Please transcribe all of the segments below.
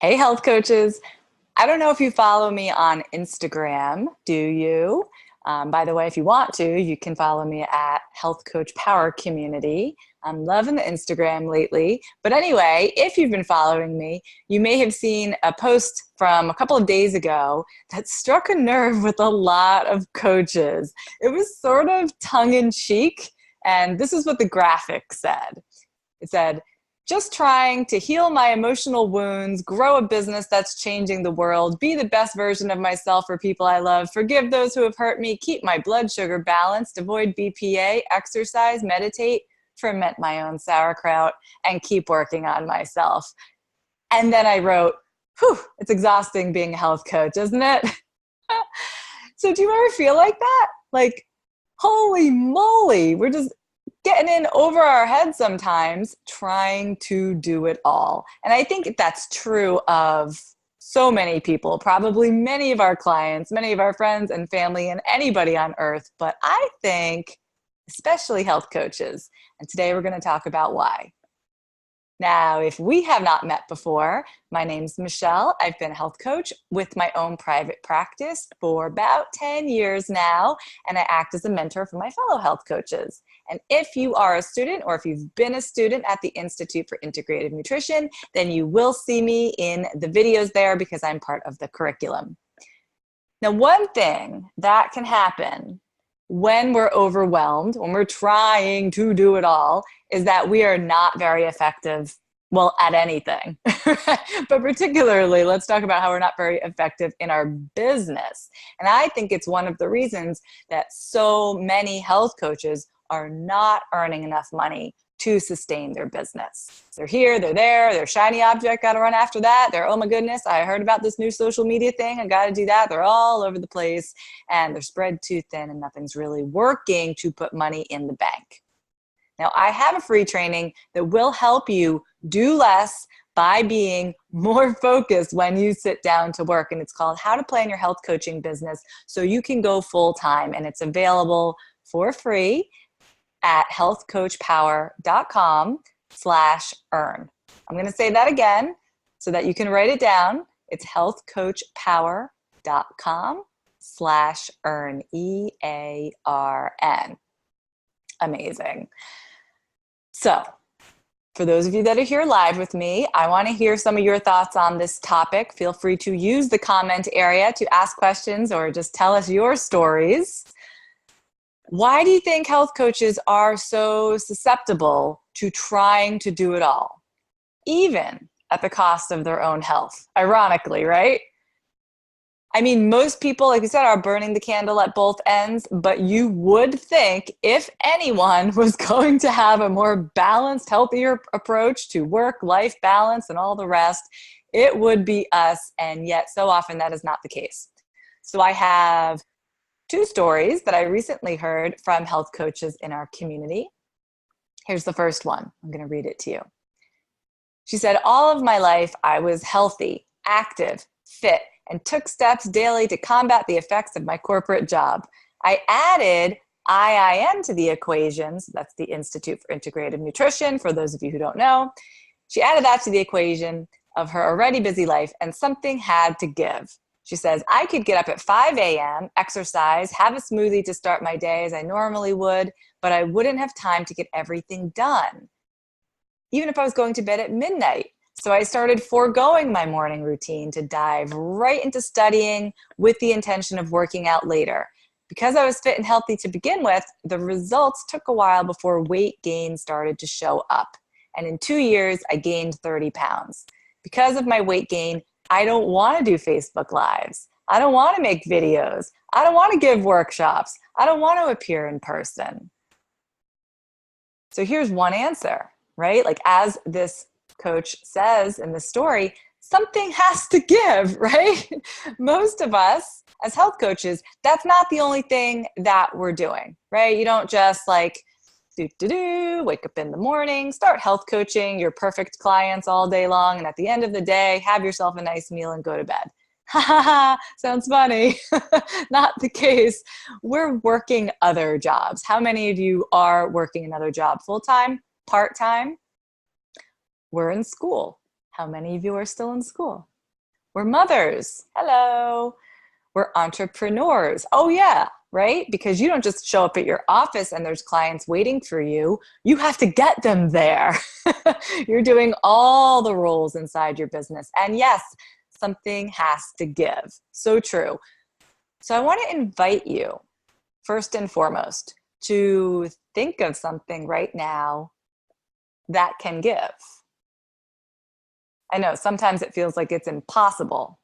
Hey, health coaches. I don't know if you follow me on Instagram. Do you? By the way, if you want to, you can follow me at Health Coach Power Community. I'm loving the Instagram lately. But anyway, if you've been following me, you may have seen a post from a couple of days ago that struck a nerve with a lot of coaches. It was sort of tongue in cheek, and this is what the graphic said. It said, just trying to heal my emotional wounds, grow a business that's changing the world, be the best version of myself for people I love, forgive those who have hurt me, keep my blood sugar balanced, avoid BPA, exercise, meditate, ferment my own sauerkraut, and keep working on myself. And then I wrote, whew, it's exhausting being a health coach, isn't it? So do you ever feel like that? Like, holy moly, we're just getting in over our heads sometimes, trying to do it all. And I think that's true of so many people, probably many of our clients, many of our friends and family, and anybody on earth. But I think especially health coaches. And today we're going to talk about why. Now, if we have not met before, my name's Michelle. I've been a health coach with my own private practice for about 10 years now, and I act as a mentor for my fellow health coaches. And if you are a student or if you've been a student at the Institute for Integrative Nutrition, then you will see me in the videos there because I'm part of the curriculum. Now, one thing that can happen when we're overwhelmed, when we're trying to do it all, is that we are not very effective, well, at anything. But particularly, let's talk about how we're not very effective in our business. And I think it's one of the reasons that so many health coaches are not earning enough money to sustain their business. They're here, they're there, they're shiny object, got to run after that. They're, oh my goodness, I heard about this new social media thing, I got to do that. They're all over the place and they're spread too thin and nothing's really working to put money in the bank. Now, I have a free training that will help you do less by being more focused when you sit down to work. And it's called How to Plan Your Health Coaching Business So You Can Go Full Time. And it's available for free at healthcoachpower.com/earn. I'm going to say that again so that you can write it down. It's healthcoachpower.com/earn, EARN. Amazing. So for those of you that are here live with me, I want to hear some of your thoughts on this topic. Feel free to use the comment area to ask questions or just tell us your stories. Why do you think health coaches are so susceptible to trying to do it all, even at the cost of their own health? Ironically, right? I mean, most people, like you said, are burning the candle at both ends, but you would think if anyone was going to have a more balanced, healthier approach to work-life balance and all the rest, it would be us, and yet so often that is not the case. So I have two stories that I recently heard from health coaches in our community. Here's the first one. I'm going to read it to you. She said, all of my life I was healthy, active, fit, and took steps daily to combat the effects of my corporate job. I added IIN to the equation. So that's the Institute for Integrative Nutrition, for those of you who don't know. She added that to the equation of her already busy life, and something had to give. She says, I could get up at 5 a.m., exercise, have a smoothie to start my day as I normally would, but I wouldn't have time to get everything done, even if I was going to bed at midnight. So I started foregoing my morning routine to dive right into studying with the intention of working out later. Because I was fit and healthy to begin with, the results took a while before weight gain started to show up. And in 2 years, I gained 30 pounds. Because of my weight gain, I don't want to do Facebook Lives. I don't want to make videos. I don't want to give workshops. I don't want to appear in person. So here's one answer, right? Like as this coach says in the story, something has to give, right? Most of us as health coaches, that's not the only thing that we're doing, right? You don't just like wake up in the morning, start health coaching your perfect clients all day long, and at the end of the day, have yourself a nice meal and go to bed. Ha ha ha, sounds funny. Not the case. We're working other jobs. How many of you are working another job full-time, part-time? We're in school. How many of you are still in school? We're mothers. Hello. We're entrepreneurs. Oh yeah, right? Because you don't just show up at your office and there's clients waiting for you. You have to get them there. You're doing all the roles inside your business. And yes, something has to give. So true. So I want to invite you, first and foremost, to think of something right now that can give. I know sometimes it feels like it's impossible.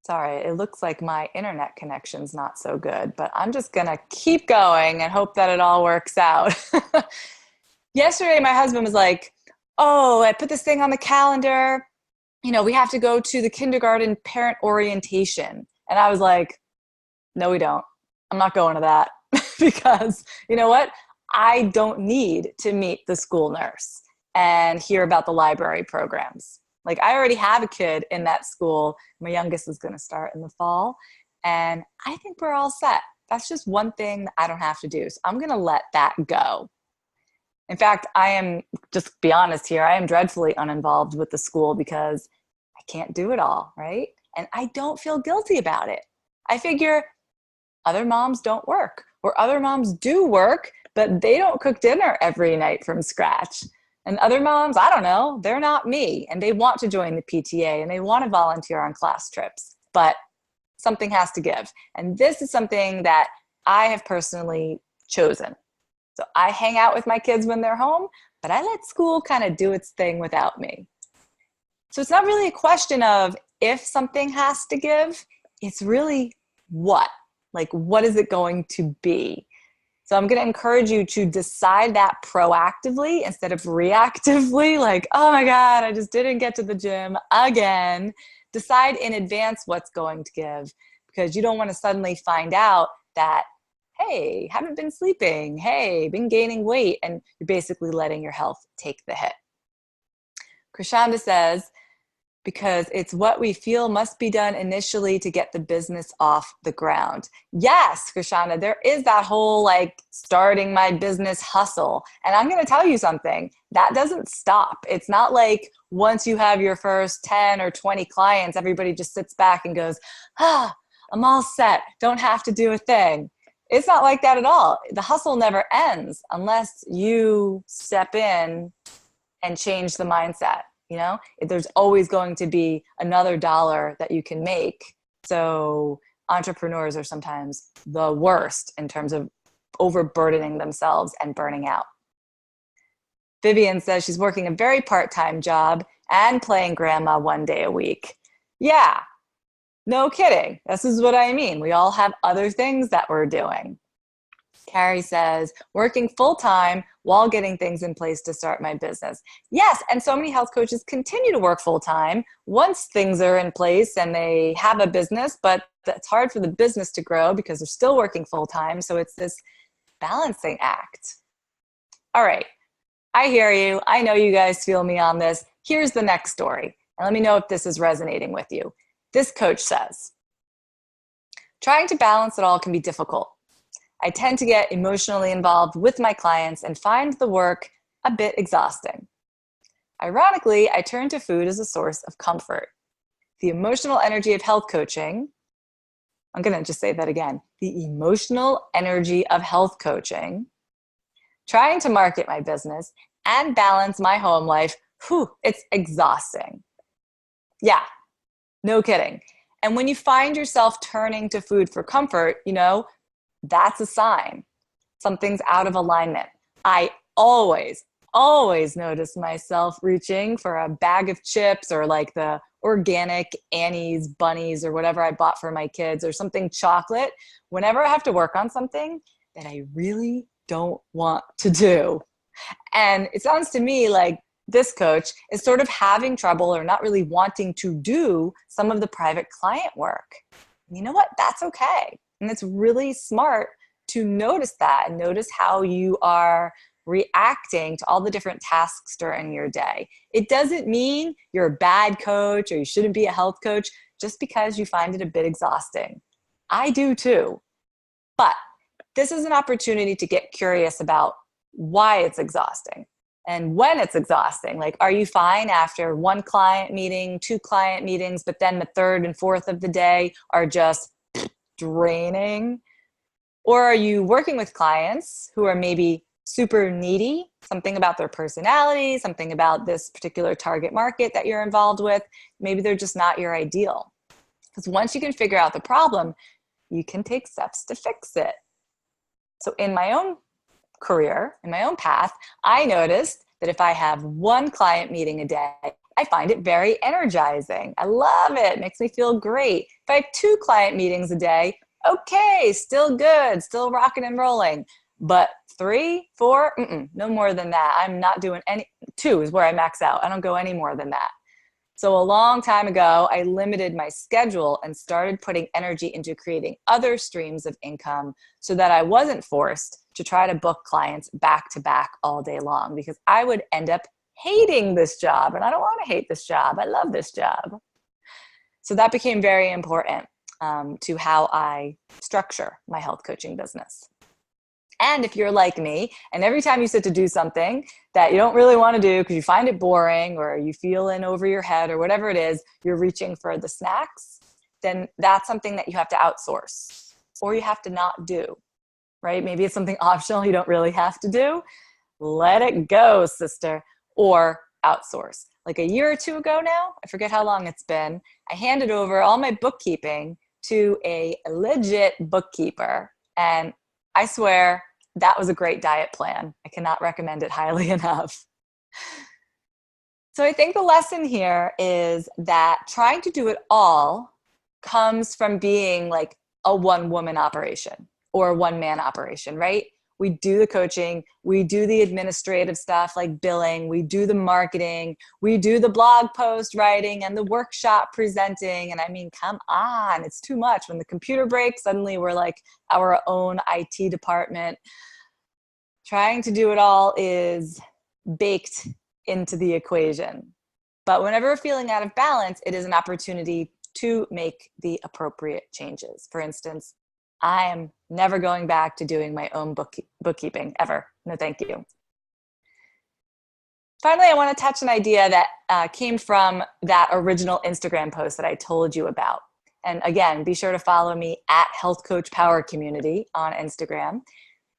Sorry, it looks like my internet connection's not so good, but I'm just gonna keep going and hope that it all works out. Yesterday, my husband was like, oh, I put this thing on the calendar. You know, we have to go to the kindergarten parent orientation. And I was like, no, we don't. I'm not going to that because you know what? I don't need to meet the school nurse and hear about the library programs. Like I already have a kid in that school. My youngest is going to start in the fall. And I think we're all set. That's just one thing that I don't have to do. So I'm going to let that go. In fact, I am, just be honest here, I am dreadfully uninvolved with the school because I can't do it all, right? And I don't feel guilty about it. I figure other moms don't work, or other moms do work, but they don't cook dinner every night from scratch. And other moms, I don't know, they're not me, and they want to join the PTA and they want to volunteer on class trips, but something has to give. And this is something that I have personally chosen. So I hang out with my kids when they're home, but I let school kind of do its thing without me. So it's not really a question of if something has to give, it's really what. Like, what is it going to be? So I'm going to encourage you to decide that proactively instead of reactively, like, oh my God, I just didn't get to the gym again. Decide in advance what's going to give, because you don't want to suddenly find out that, hey, haven't been sleeping, hey, been gaining weight, and you're basically letting your health take the hit. Krishanda says, because it's what we feel must be done initially to get the business off the ground. Yes, Krishanda, there is that whole like starting my business hustle. And I'm going to tell you something, that doesn't stop. It's not like once you have your first 10 or 20 clients, everybody just sits back and goes, I'm all set, don't have to do a thing. It's not like that at all. The hustle never ends unless you step in and change the mindset. You know, there's always going to be another dollar that you can make. So entrepreneurs are sometimes the worst in terms of overburdening themselves and burning out. Vivian says she's working a very part-time job and playing grandma one day a week. Yeah, no kidding. This is what I mean. We all have other things that we're doing. Carrie says, working full-time while getting things in place to start my business. Yes, and so many health coaches continue to work full-time once things are in place and they have a business, but it's hard for the business to grow because they're still working full-time. So it's this balancing act. All right, I hear you. I know you guys feel me on this. Here's the next story, and let me know if this is resonating with you. This coach says, trying to balance it all can be difficult. I tend to get emotionally involved with my clients and find the work a bit exhausting. Ironically, I turn to food as a source of comfort. The emotional energy of health coaching, I'm going to just say that again, the emotional energy of health coaching, trying to market my business and balance my home life, it's exhausting. Yeah, no kidding. And when you find yourself turning to food for comfort, you know, that's a sign something's out of alignment. I always notice myself reaching for a bag of chips or like the organic Annie's bunnies or whatever I bought for my kids or something chocolate whenever I have to work on something that I really don't want to do. And it sounds to me like this coach is sort of having trouble or not really wanting to do some of the private client work. And you know what? That's okay. And it's really smart to notice that and notice how you are reacting to all the different tasks during your day. It doesn't mean you're a bad coach or you shouldn't be a health coach just because you find it a bit exhausting. I do too. But this is an opportunity to get curious about why it's exhausting and when it's exhausting. Like, are you fine after one client meeting, two client meetings, but then the third and fourth of the day are just draining? Or are you working with clients who are maybe super needy, something about their personality, something about this particular target market that you're involved with? Maybe they're just not your ideal. Because once you can figure out the problem, you can take steps to fix it. So in my own career, in my own path, I noticed that if I have one client meeting a day, I find it very energizing. I love it. It makes me feel great. If I have two client meetings a day, okay, still good, still rocking and rolling. But 3, 4, no more than that. I'm not doing any. 2 is where I max out. I don't go any more than that. So a long time ago, I limited my schedule and started putting energy into creating other streams of income so that I wasn't forced to try to book clients back to back all day long, because I would end up hating this job, and I don't want to hate this job. I love this job. So that became very important to how I structure my health coaching business. And if you're like me, and every time you sit to do something that you don't really want to do because you find it boring or you feel in over your head or whatever it is, you're reaching for the snacks, then that's something that you have to outsource or you have to not do, right? Maybe it's something optional you don't really have to do. Let it go, sister, or outsource. Like a year or two ago now, I forget how long it's been, I handed over all my bookkeeping to a legit bookkeeper. And I swear that was a great diet plan. I cannot recommend it highly enough. So I think the lesson here is that trying to do it all comes from being like a one-woman operation or a one-man operation, right? We do the coaching, we do the administrative stuff like billing, we do the marketing, we do the blog post writing and the workshop presenting. And I mean, come on, it's too much. When the computer breaks, suddenly we're like our own IT department. Trying to do it all is baked into the equation. But whenever we're feeling out of balance, it is an opportunity to make the appropriate changes. For instance, I am never going back to doing my own bookkeeping, ever. No, thank you. Finally, I want to touch an idea that came from that original Instagram post that I told you about. And again, be sure to follow me at Health Coach Power Community on Instagram.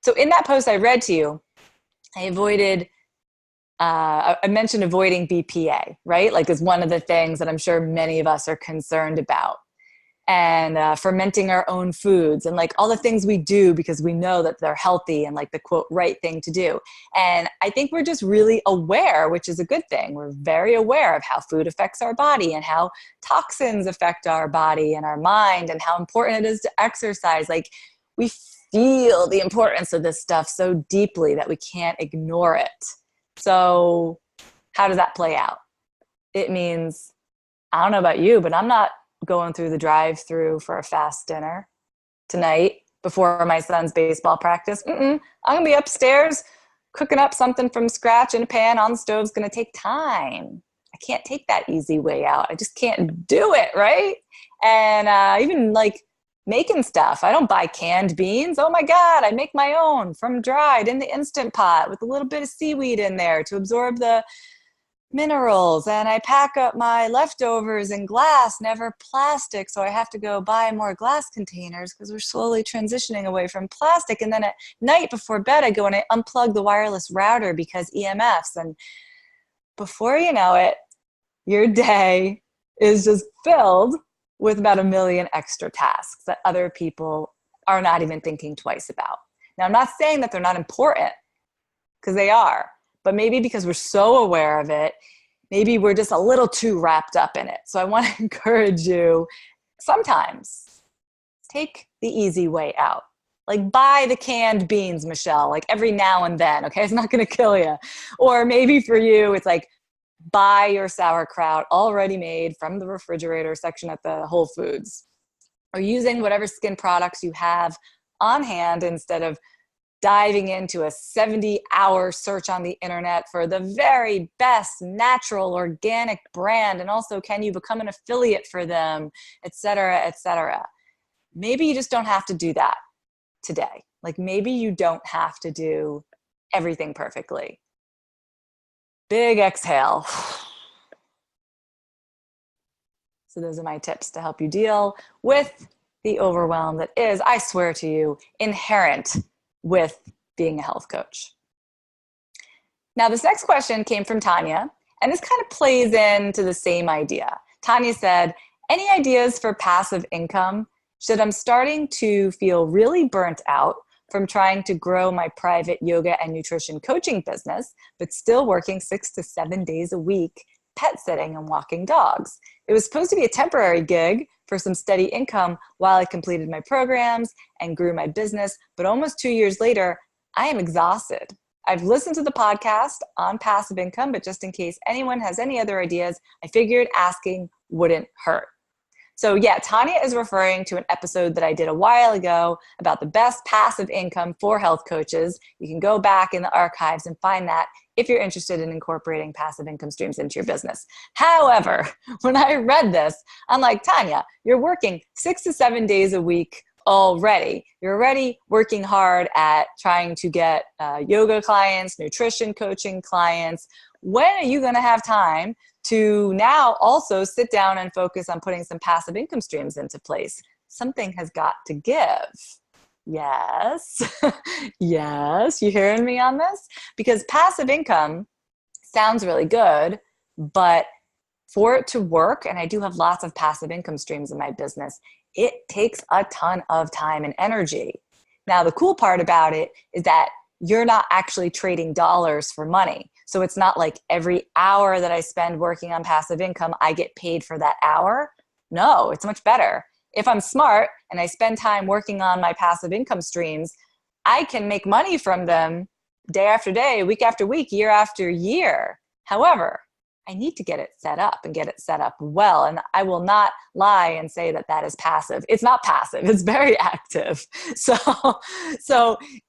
So in that post I read to you, I mentioned avoiding BPA, right? Like is one of the things that I'm sure many of us are concerned about. And fermenting our own foods and like all the things we do because we know that they're healthy and like the quote right thing to do. And I think we're just really aware, which is a good thing. We're very aware of how food affects our body and how toxins affect our body and our mind and how important it is to exercise. Like we feel the importance of this stuff so deeply that we can't ignore it. So how does that play out? It means, I don't know about you, but I'm not going through the drive-through for a fast dinner tonight before my son's baseball practice. I'm gonna be upstairs cooking up something from scratch in a pan on the stove. Is gonna take time. I can't take that easy way out. I just can't do it, right? And even like making stuff, I don't buy canned beans. Oh my God, I make my own from dried in the Instant Pot with a little bit of seaweed in there to absorb the minerals, and I pack up my leftovers in glass, never plastic, so I have to go buy more glass containers because we're slowly transitioning away from plastic. And then at night before bed I go and I unplug the wireless router because EMFs, and before you know it, your day is just filled with about 1 million extra tasks that other people are not even thinking twice about. Now, I'm not saying that they're not important, because they are. But maybe because we're so aware of it, maybe we're just a little too wrapped up in it. So I want to encourage you, sometimes take the easy way out. Like buy the canned beans, Michelle, like every now and then, okay? It's not going to kill you. Or maybe for you, it's like buy your sauerkraut already made from the refrigerator section at the Whole Foods. Or using whatever skin products you have on hand instead of diving into a 70-hour search on the internet for the very best natural organic brand. And also, can you become an affiliate for them, et cetera, et cetera. Maybe you just don't have to do that today. Like maybe you don't have to do everything perfectly. Big exhale. So those are my tips to help you deal with the overwhelm that is, I swear to you, inherent with being a health coach. Now, this next question came from Tanya, and this kind of plays into the same idea. Tanya said, any ideas for passive income? Should I'm starting to feel really burnt out from trying to grow my private yoga and nutrition coaching business, but still working 6 to 7 days a week, pet sitting and walking dogs? It was supposed to be a temporary gig for some steady income while I completed my programs and grew my business, but almost 2 years later, I am exhausted. I've listened to the podcast on passive income, but just in case anyone has any other ideas, I figured asking wouldn't hurt. So yeah, Tanya is referring to an episode that I did a while ago about the best passive income for health coaches. You can go back in the archives and find that if you're interested in incorporating passive income streams into your business. However, when I read this, I'm like, Tanya, you're working 6 to 7 days a week already. You're already working hard at trying to get yoga clients, nutrition coaching clients. When are you going to have time to now also sit down and focus on putting some passive income streams into place? Something has got to give. Yes. Yes. You hearing me on this? Because passive income sounds really good, but for it to work, and I do have lots of passive income streams in my business, it takes a ton of time and energy. Now, the cool part about it is that you're not actually trading dollars for money. So it's not like every hour that I spend working on passive income, I get paid for that hour. No, it's much better. If I'm smart and I spend time working on my passive income streams, I can make money from them day after day, week after week, year after year. However, I need to get it set up and get it set up well. And I will not lie and say that that is passive. It's not passive. It's very active. So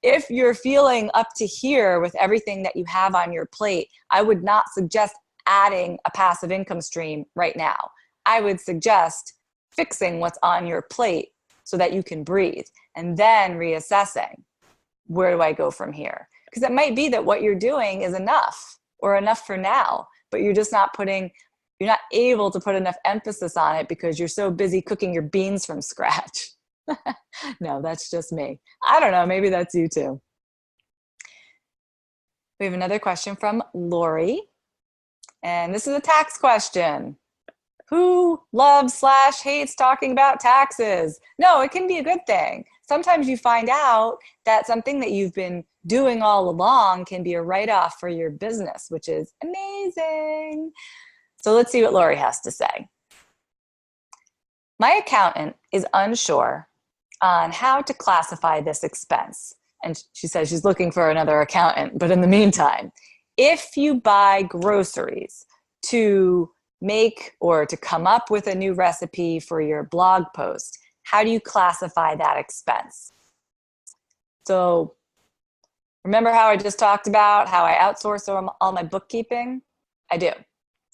if you're feeling up to here with everything that you have on your plate, I would not suggest adding a passive income stream right now. I would suggest fixing what's on your plate so that you can breathe, and then reassessing, where do I go from here? Because it might be that what you're doing is enough or enough for now, but you're just not able to put enough emphasis on it because you're so busy cooking your beans from scratch. No, that's just me. I don't know, maybe that's you too. We have another question from Lori, and this is a tax question. Who loves/hates talking about taxes? No, it can be a good thing. Sometimes you find out that something that you've been doing all along can be a write-off for your business, which is amazing. So let's see what Lori has to say. My accountant is unsure on how to classify this expense. And she says she's looking for another accountant. But in the meantime, if you buy groceries to make or to come up with a new recipe for your blog post, how do you classify that expense? So remember how I just talked about how I outsource all my bookkeeping? I do.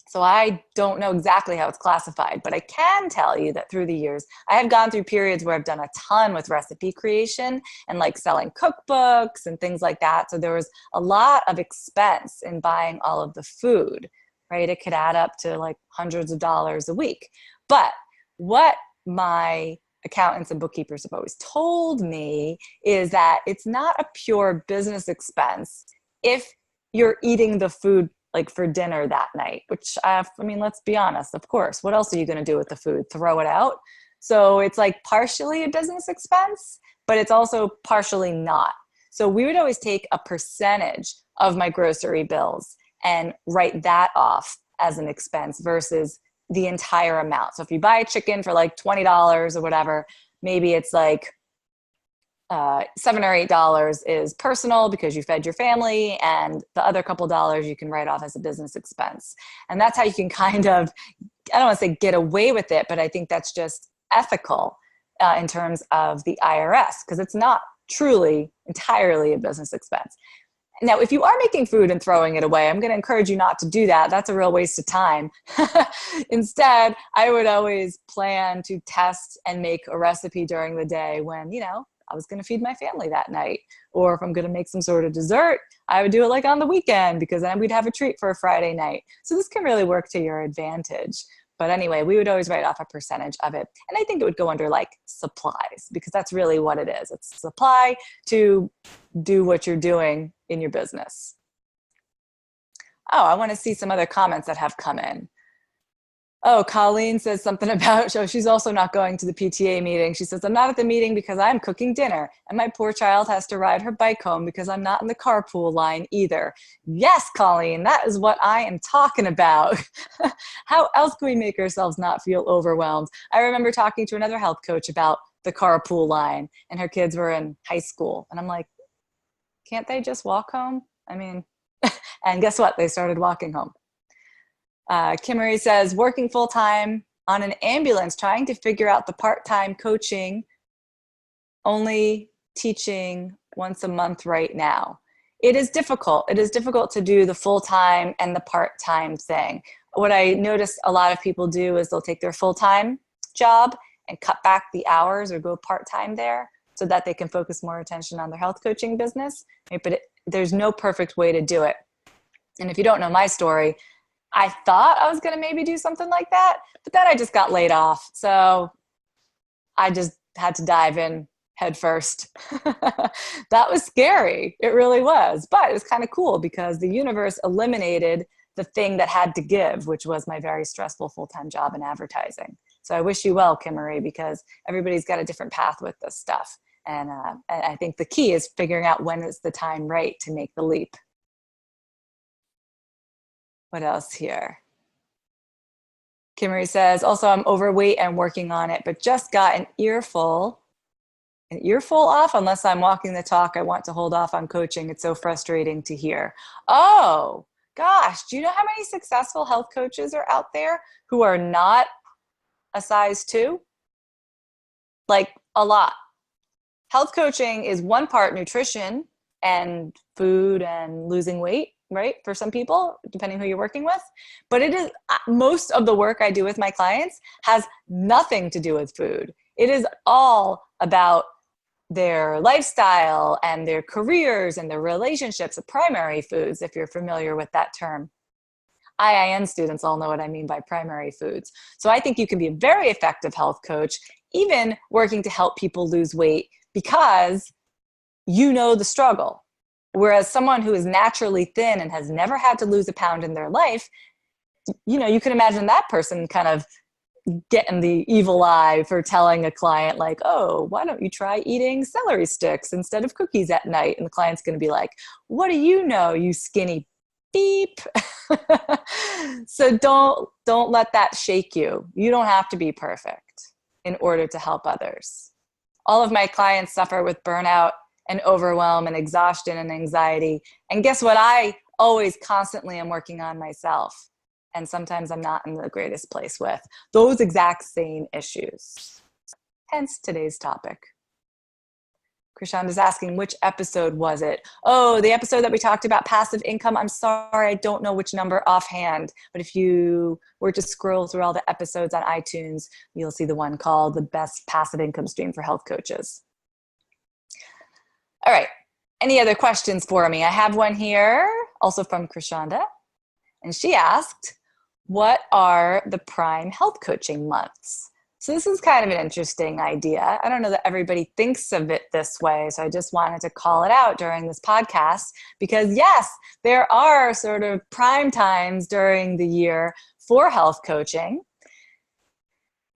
So I don't know exactly how it's classified, but I can tell you that through the years, I have gone through periods where I've done a ton with recipe creation and like selling cookbooks and things like that. So there was a lot of expense in buying all of the food, right? It could add up to like hundreds of dollars a week. But what my accountants and bookkeepers have always told me is that it's not a pure business expense if you're eating the food like for dinner that night, which I mean, let's be honest, of course, what else are you going to do with the food? Throw it out? So it's like partially a business expense, but it's also partially not. So we would always take a percentage of my grocery bills and write that off as an expense versus the entire amount. So if you buy a chicken for like $20 or whatever, maybe it's like $7 or $8 is personal because you fed your family, and the other couple dollars you can write off as a business expense. And that's how you can kind of, I don't want to say get away with it, but I think that's just ethical in terms of the IRS, because it's not truly entirely a business expense. Now, if you are making food and throwing it away, I'm going to encourage you not to do that. That's a real waste of time. Instead, I would always plan to test and make a recipe during the day when, you know, I was going to feed my family that night. Or if I'm going to make some sort of dessert, I would do it like on the weekend, because then we'd have a treat for a Friday night. So this can really work to your advantage. But anyway, we would always write off a percentage of it. And I think it would go under like supplies, because that's really what it is. It's supply to do what you're doing in your business. Oh, I want to see some other comments that have come in. Oh, Colleen says something about, she's also not going to the PTA meeting. She says, I'm not at the meeting because I'm cooking dinner and my poor child has to ride her bike home because I'm not in the carpool line either. Yes, Colleen, that is what I am talking about. How else can we make ourselves not feel overwhelmed? I remember talking to another health coach about the carpool line, and her kids were in high school. And I'm like, can't they just walk home? I mean, and guess what? They started walking home. Kimmery says, working full-time on an ambulance, trying to figure out the part-time coaching, only teaching once a month right now. It is difficult. It is difficult to do the full-time and the part-time thing. What I notice a lot of people do is they'll take their full-time job and cut back the hours or go part-time there so that they can focus more attention on their health coaching business. But there's no perfect way to do it. And if you don't know my story, I thought I was going to maybe do something like that, but then I just got laid off. So I just had to dive in head first. That was scary. It really was, but it was kind of cool because the universe eliminated the thing that had to give, which was my very stressful full-time job in advertising. So I wish you well, Kimmery, because everybody's got a different path with this stuff. And I think the key is figuring out when is the time right to make the leap. What else here? Kimmery says, also, I'm overweight and working on it, but just got an earful off. Unless I'm walking the talk, I want to hold off on coaching. It's so frustrating to hear. Oh, gosh. Do you know how many successful health coaches are out there who are not a size 2? Like, a lot. Health coaching is one part nutrition and food and losing weight, right? For some people, depending who you're working with. But it is, most of the work I do with my clients has nothing to do with food. It is all about their lifestyle and their careers and their relationships, the primary foods, if you're familiar with that term. IIN students all know what I mean by primary foods. So I think you can be a very effective health coach, even working to help people lose weight, because you know the struggle. Whereas someone who is naturally thin and has never had to lose a pound in their life, you know, you can imagine that person kind of getting the evil eye for telling a client like, oh, why don't you try eating celery sticks instead of cookies at night? And the client's going to be like, what do you know, you skinny beep? So don't let that shake you. You don't have to be perfect in order to help others. All of my clients suffer with burnout and overwhelm and exhaustion and anxiety. And guess what? I always constantly am working on myself. And sometimes I'm not in the greatest place with those exact same issues. Hence today's topic. Krishanda's asking, which episode was it? Oh, the episode that we talked about passive income. I'm sorry, I don't know which number offhand, but if you were to scroll through all the episodes on iTunes, you'll see the one called The Best Passive Income Stream for Health Coaches. All right, any other questions for me? I have one here, also from Krishanda, and she asked, what are the prime health coaching months? So this is kind of an interesting idea. I don't know that everybody thinks of it this way, so I just wanted to call it out during this podcast because yes, there are sort of prime times during the year for health coaching.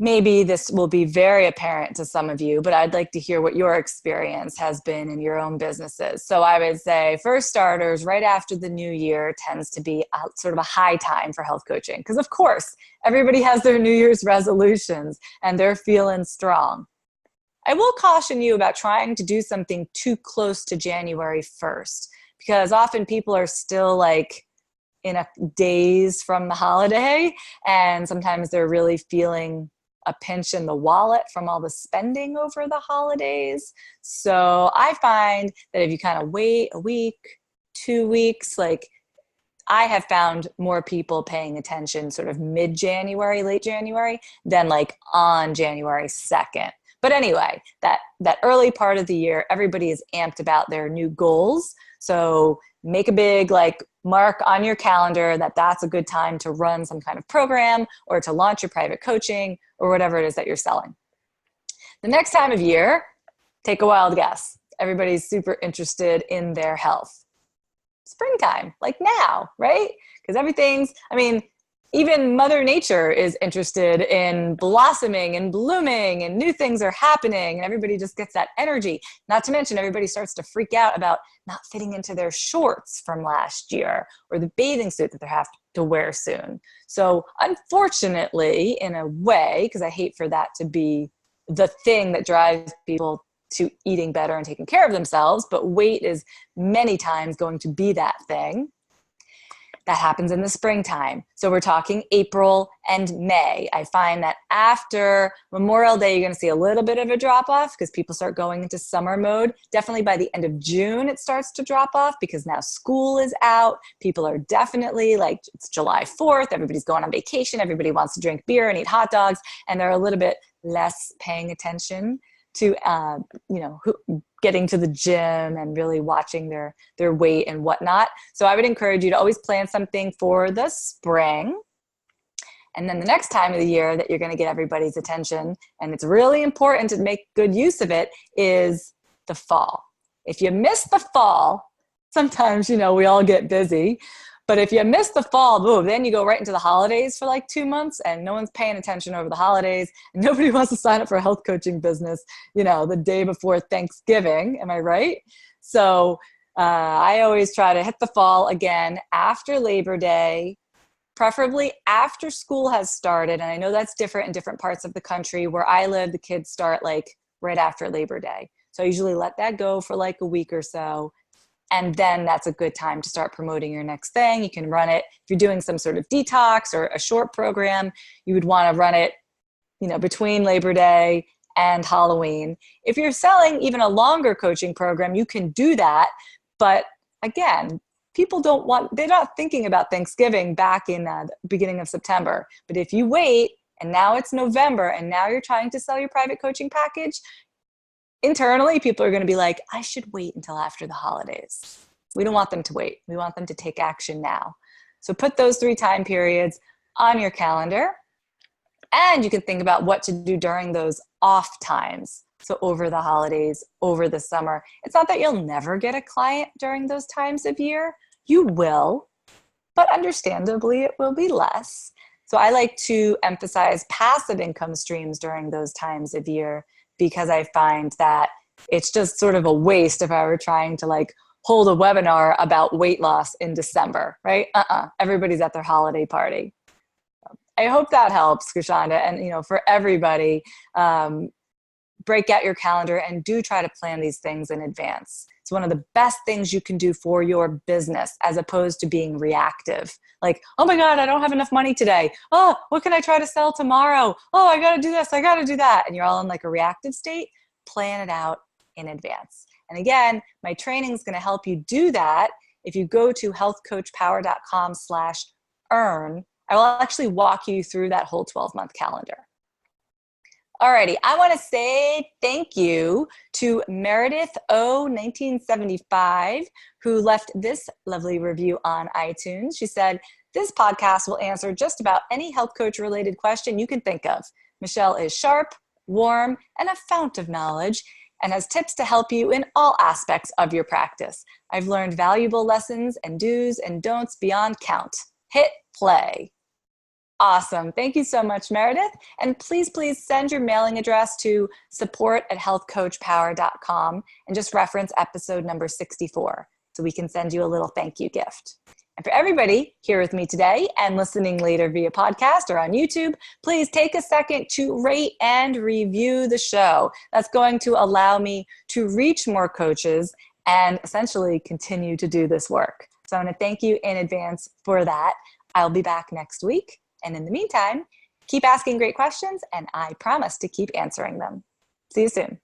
Maybe this will be very apparent to some of you, but I'd like to hear what your experience has been in your own businesses. So I would say for starters, right after the new year tends to be sort of a high time for health coaching. Because of course, everybody has their New Year's resolutions and they're feeling strong. I will caution you about trying to do something too close to January 1st, because often people are still like in a daze from the holiday, and sometimes they're really feeling a pinch in the wallet from all the spending over the holidays. So I find that if you kind of wait a week, 2 weeks, like I have found more people paying attention sort of mid-January, late January than like on January 2nd. But anyway, that early part of the year, everybody is amped about their new goals. So make a big like mark on your calendar that that's a good time to run some kind of program or to launch your private coaching or whatever it is that you're selling. The next time of year, take a wild guess. Everybody's super interested in their health. Springtime, like now, right? Because everything's, I mean, even Mother Nature is interested in blossoming and blooming and new things are happening and everybody just gets that energy. Not to mention everybody starts to freak out about not fitting into their shorts from last year or the bathing suit that they have to wear soon. So unfortunately, in a way, because I hate for that to be the thing that drives people to eating better and taking care of themselves, but weight is many times going to be that thing. That happens in the springtime. So we're talking April and May. I find that after Memorial Day, you're going to see a little bit of a drop off because people start going into summer mode. Definitely by the end of June, it starts to drop off because now school is out. People are definitely like, it's July 4th. Everybody's going on vacation. Everybody wants to drink beer and eat hot dogs. And they're a little bit less paying attention to, getting to the gym and really watching their weight and whatnot. So I would encourage you to always plan something for the spring. And then the next time of the year that you're going to get everybody's attention, and it's really important to make good use of it, is the fall. If you miss the fall, sometimes, we all get busy. But if you miss the fall, boom, then you go right into the holidays for like 2 months and no one's paying attention over the holidays. And nobody wants to sign up for a health coaching business, the day before Thanksgiving. Am I right? So I always try to hit the fall again after Labor Day, preferably after school has started. And I know that's different in different parts of the country. Where I live, the kids start like right after Labor Day. So I usually let that go for like a week or so. And then that's a good time to start promoting your next thing. You can run it. If you're doing some sort of detox or a short program, you would want to run it, between Labor Day and Halloween. If you're selling even a longer coaching program, you can do that. But again, they're not thinking about Thanksgiving back in the beginning of September. But if you wait and now it's November and now you're trying to sell your private coaching package, internally, people are going to be like, I should wait until after the holidays. We don't want them to wait. We want them to take action now. So put those 3 time periods on your calendar, and you can think about what to do during those off times. So over the holidays, over the summer. It's not that you'll never get a client during those times of year. You will, but understandably, it will be less. So I like to emphasize passive income streams during those times of year, because I find that it's just sort of a waste if I were trying to like hold a webinar about weight loss in December, right? Everybody's at their holiday party. I hope that helps, Krishanda. And, for everybody, break out your calendar and do try to plan these things in advance. It's one of the best things you can do for your business, as opposed to being reactive. Like, oh my God, I don't have enough money today. Oh, what can I try to sell tomorrow? Oh, I got to do this. I got to do that. And you're all in like a reactive state. Plan it out in advance. And again, my training is going to help you do that. If you go to healthcoachpower.com/earn, I will actually walk you through that whole 12-month calendar. Alrighty, I want to say thank you to Meredith O 1975, who left this lovely review on iTunes. She said, this podcast will answer just about any health coach related question you can think of. Michelle is sharp, warm, and a fount of knowledge, and has tips to help you in all aspects of your practice. I've learned valuable lessons and do's and don'ts beyond count. Hit play. Awesome. Thank you so much, Meredith. And please send your mailing address to support@healthcoachpower.com and just reference episode number 64 so we can send you a little thank you gift. And for everybody here with me today and listening later via podcast or on YouTube, please take a second to rate and review the show. That's going to allow me to reach more coaches and essentially continue to do this work. So I want to thank you in advance for that. I'll be back next week. And in the meantime, keep asking great questions, and I promise to keep answering them. See you soon.